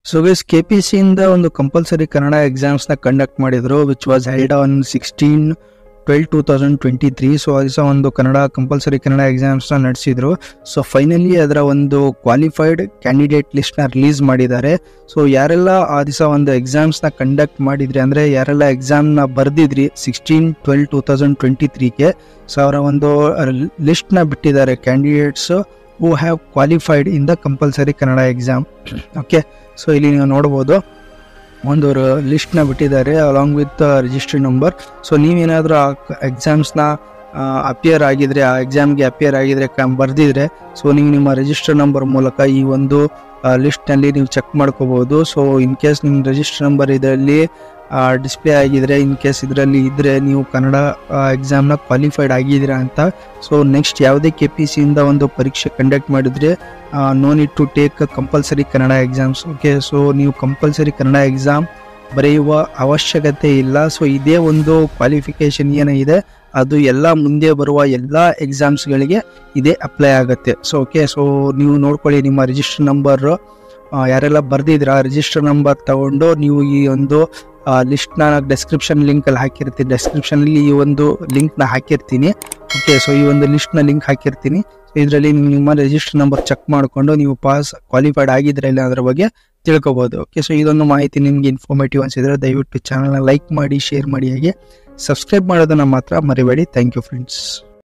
So guys KPSC ಇಂದ ಒಂದು compulsory Kannada exams ನ ಕಂಡಕ್ಟ್ ಮಾಡಿದ್ರು which was held on 16/12/2023. So ದಿವಸ ಒಂದು ಕಂಪಲ್ಸರಿ ಕನ್ನಡ ಎಕ್ಸಾಮ್ಸ್ ನ ನಡೆಸಿದ್ರು. ಸೊ ಫೈನಲಿ ಅದರ ಒಂದು ಕ್ವಾಲಿಫೈಡ್ ಕ್ಯಾಂಡಿಡೇಟ್ ಲಿಸ್ಟ್ ನ ರಿಲೀಸ್ ಮಾಡಿದ್ದಾರೆ. ಸೊ ಯಾರೆಲ್ಲ ಆ ದಿವಸ ಒಂದು ಎಕ್ಸಾಮ್ಸ್ ನ ಕಂಡಕ್ಟ್ ಮಾಡಿದ್ರಿ ಅಂದ್ರೆ ಯಾರೆಲ್ಲ ಎಕ್ಸಾಮ್ ನ ಬರ್ದಿದ್ರಿ 16/12/2023ಗೆ, ಸೊ ಅವರ ಒಂದು ಲಿಸ್ಟ್ ನ ಬಿಟ್ಟಿದ್ದಾರೆ candidates who have qualified in the compulsory Kannada exam. Okay, so ಇಲ್ಲಿ ನೀವು ನೋಡ್ಬೋದು ಒಂದು ಲಿಸ್ಟ್ನ ಬಿಟ್ಟಿದ್ದಾರೆ along with register number. So ನೀವೇನಾದರೂ ಆ ಎಕ್ಸಾಮ್ಸ್ನ ಅಪಿಯರ್ ಆಗಿದ್ರೆ, ಆ ಎಕ್ಸಾಮ್ಗೆ ಅಪಿಯರ್ ಆಗಿದ್ರೆ ಬರ್ದಿದ್ರೆ, ಸೊ ನೀವು ನಿಮ್ಮ ರಿಜಿಸ್ಟರ್ ನಂಬರ್ ಮೂಲಕ ಈ ಒಂದು ಲಿಸ್ಟ್ನಲ್ಲಿ ನೀವು ಚೆಕ್ ಮಾಡ್ಕೋಬೋದು. ಸೊ ಇನ್ ಕೇಸ್ ನಿಮ್ಮ ರಿಜಿಸ್ಟರ್ ನಂಬರ್ ಇದರಲ್ಲಿ ಡಿಸ್ಪ್ಲೇ ಆಗಿದ್ರೆ, ಇನ್ ಕೇಸ್ ಇದರಲ್ಲಿ ಇದ್ರೆ ನೀವು ಕನ್ನಡ ಎಕ್ಸಾಮ್ನ ಕ್ವಾಲಿಫೈಡ್ ಆಗಿದ್ದೀರಾ ಅಂತ. ಸೊ ನೆಕ್ಸ್ಟ್ ಯಾವುದೇ KPSC ಇಂದ ಒಂದು ಪರೀಕ್ಷೆ ಕಂಡಕ್ಟ್ ಮಾಡಿದ್ರೆ no need to take compulsory Kannada exams. Okay, so ನೀವು ಕಂಪಲ್ಸರಿ ಕನ್ನಡ ಎಕ್ಸಾಮ್ ಬರೆಯುವ ಅವಶ್ಯಕತೆ ಇಲ್ಲ. ಸೊ ಇದೇ ಒಂದು ಕ್ವಾಲಿಫಿಕೇಶನ್ ಏನಿದೆ ಅದು ಎಲ್ಲ ಮುಂದೆ ಬರುವ ಎಲ್ಲ ಎಕ್ಸಾಮ್ಸ್ಗಳಿಗೆ ಇದೇ ಅಪ್ಲೈ ಆಗುತ್ತೆ. ಸೊ ಓಕೆ, ಸೊ ನೀವು ನೋಡ್ಕೊಳ್ಳಿ ನಿಮ್ಮ ರಿಜಿಸ್ಟರ್ ನಂಬರ್ ಯಾರೆಲ್ಲ ಬರ್ದಿದ್ರ ಆ ರಿಜಿಸ್ಟರ್ ನಂಬರ್ ತಗೊಂಡು ನೀವು ಈ ಒಂದು ಲಿಸ್ಟ್ನ ಡಿಸ್ಕ್ರಿಪ್ಷನ್ ಲಿಂಕಲ್ಲಿ ಹಾಕಿರ್ತೀನಿ. ಡಿಸ್ಕ್ರಿಪ್ಷನಲ್ಲಿ ಈ ಒಂದು ಲಿಂಕ್ನ ಹಾಕಿರ್ತೀನಿ. ಓಕೆ, ಸೊ ಈ ಒಂದು ಲಿಸ್ಟ್ನ ಲಿಂಕ್ ಹಾಕಿರ್ತೀನಿ. ಸೊ ಇದರಲ್ಲಿ ನಿಮ್ಮ ರಿಜಿಸ್ಟರ್ ನಂಬರ್ ಚೆಕ್ ಮಾಡಿಕೊಂಡು ನೀವು ಕ್ವಾಲಿಫೈಡ್ ಆಗಿದ್ರೆ ಇಲ್ಲ ಅದರ ಬಗ್ಗೆ ತಿಳ್ಕೊಬೋದು. ಓಕೆ, ಸೊ ಇದೊಂದು ಮಾಹಿತಿ ನಿಮಗೆ ಇನ್ಫಾರ್ಮೇಟಿವ್ ಅನಿಸಿದ್ರೆ ದಯವಿಟ್ಟು ಚಾನಲ್ನ ಲೈಕ್ ಮಾಡಿ, ಶೇರ್ ಮಾಡಿ, ಹಾಗೆ ಸಬ್ಸ್ಕ್ರೈಬ್ ಮಾಡೋದನ್ನು ಮಾತ್ರ ಮರಿಬೇಡಿ. Thank you friends.